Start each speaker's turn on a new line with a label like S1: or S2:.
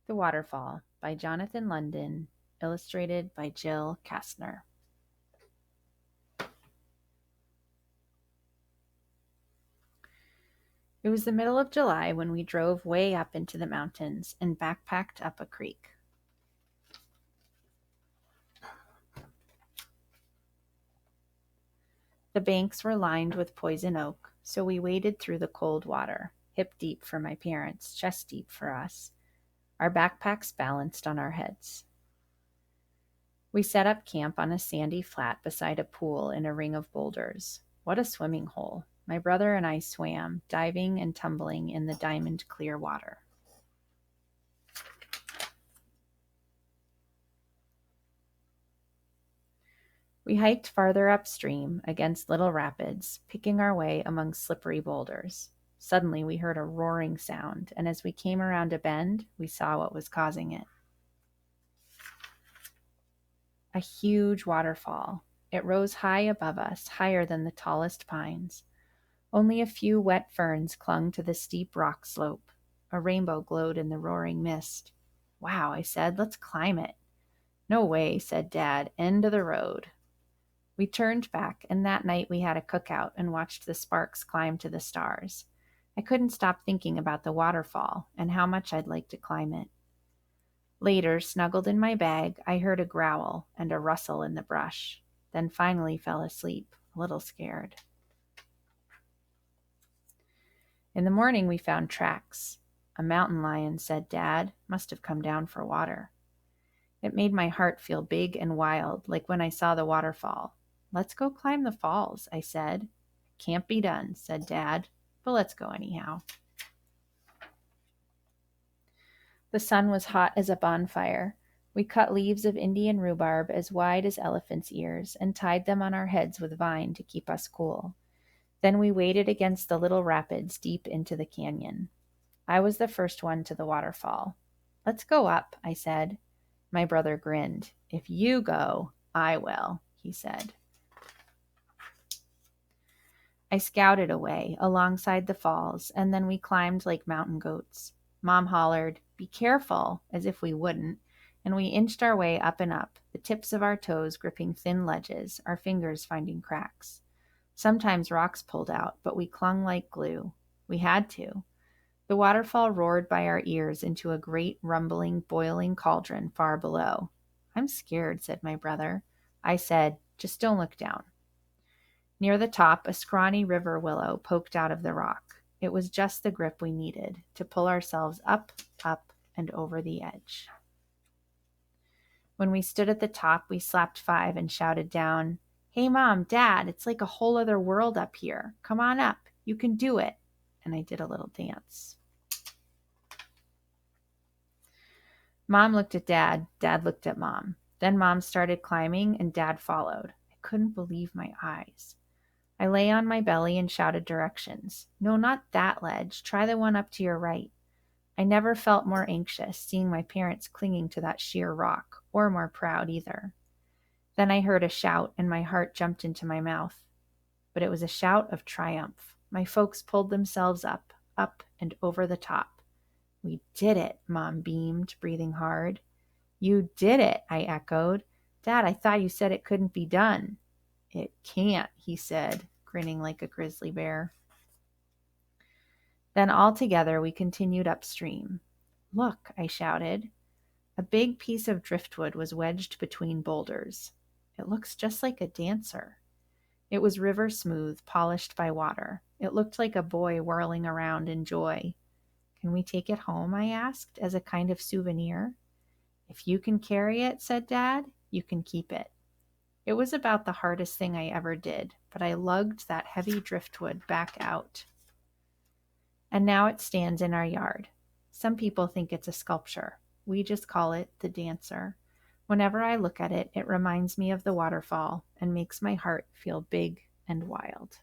S1: The Waterfall by Jonathan London, illustrated by Jill Kastner. It was the middle of July when we drove way up into the mountains and backpacked up a creek. The banks were lined with poison oak, so we waded through the cold water, hip deep for my parents, chest deep for us, our backpacks balanced on our heads. We set up camp on a sandy flat beside a pool in a ring of boulders. What a swimming hole! My brother and I swam, diving and tumbling in the diamond clear water. We hiked farther upstream against little rapids, picking our way among slippery boulders. Suddenly we heard a roaring sound, and as we came around a bend, we saw what was causing it. A huge waterfall. It rose high above us, higher than the tallest pines. Only a few wet ferns clung to the steep rock slope. A rainbow glowed in the roaring mist. "Wow," I said, "let's climb it." "No way," said Dad, "end of the road." We turned back, and that night we had a cookout and watched the sparks climb to the stars. I couldn't stop thinking about the waterfall and how much I'd like to climb it. Later, snuggled in my bag, I heard a growl and a rustle in the brush, then finally fell asleep, a little scared. In the morning we found tracks. "A mountain lion," said Dad. "Must have come down for water." It made my heart feel big and wild, like when I saw the waterfall. "Let's go climb the falls," I said. "Can't be done," said Dad, "but let's go anyhow." The sun was hot as a bonfire. We cut leaves of Indian rhubarb as wide as elephants' ears and tied them on our heads with vine to keep us cool. Then we waded against the little rapids deep into the canyon. I was the first one to the waterfall. "Let's go up," I said. My brother grinned. "If you go, I will," he said. I scouted away alongside the falls, and then we climbed like mountain goats. Mom hollered, "Be careful," as if we wouldn't, and we inched our way up and up, the tips of our toes gripping thin ledges, our fingers finding cracks. Sometimes rocks pulled out, but we clung like glue. We had to. The waterfall roared by our ears into a great, rumbling, boiling cauldron far below. "I'm scared," said my brother. I said, "Just don't look down." Near the top, a scrawny river willow poked out of the rock. It was just the grip we needed to pull ourselves up, and over the edge. When we stood at the top, we slapped 5 and shouted down, "Hey, Mom, Dad, it's like a whole other world up here. Come on up. You can do it." And I did a little dance. Mom looked at Dad. Dad looked at Mom. Then Mom started climbing, and Dad followed. I couldn't believe my eyes. I lay on my belly and shouted directions. "No, not that ledge. Try the one up to your right." I never felt more anxious, seeing my parents clinging to that sheer rock, or more proud either. Then I heard a shout, and my heart jumped into my mouth. But it was a shout of triumph. My folks pulled themselves up, and over the top. "We did it," Mom beamed, breathing hard. "You did it," I echoed. "Dad, I thought you said it couldn't be done." "It can't," he said, grinning like a grizzly bear. Then all together we continued upstream. "Look," I shouted. A big piece of driftwood was wedged between boulders. It looks just like a dancer. It was river smooth, polished by water. It looked like a boy whirling around in joy. "Can we take it home?" I asked, as a kind of souvenir. "If you can carry it," said Dad, "you can keep it." It was about the hardest thing I ever did, but I lugged that heavy driftwood back out. And now it stands in our yard. Some people think it's a sculpture. We just call it the dancer. Whenever I look at it, it reminds me of the waterfall and makes my heart feel big and wild.